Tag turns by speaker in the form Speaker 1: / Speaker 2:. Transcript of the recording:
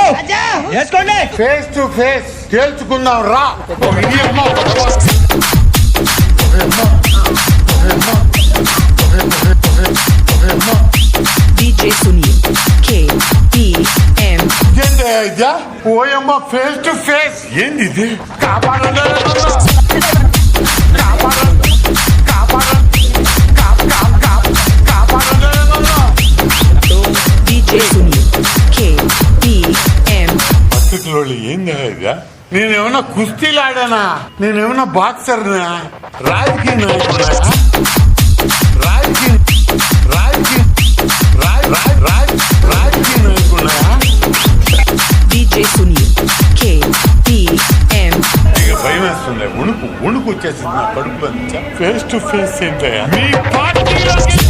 Speaker 1: వేసుకోండి.
Speaker 2: Face to face తేల్చుకుందాం రా.
Speaker 3: DJ Sunil KPM.
Speaker 2: ఓయమ్మ ఫేస్ టు ఫేస్ ఏంది ఇది? కాపాడండి
Speaker 3: DJ Sunil KPM.
Speaker 2: పత్రికలో ఏంది ఇదా? నేనేమన్నా కుస్తీలు ఆడానా? నేనేమన్నా బాక్సర్నా? రాజకీయ నాయకుడా? రాజకీయ నాయకుడా?
Speaker 3: DJ Sunil KPM.
Speaker 2: ఇక భయం వేస్తుంది. వణుకు వచ్చేసింది నా కడుపులో. ఫేస్ టు ఫేస్ ఏంటయ్యా? మీ పార్టీలోకి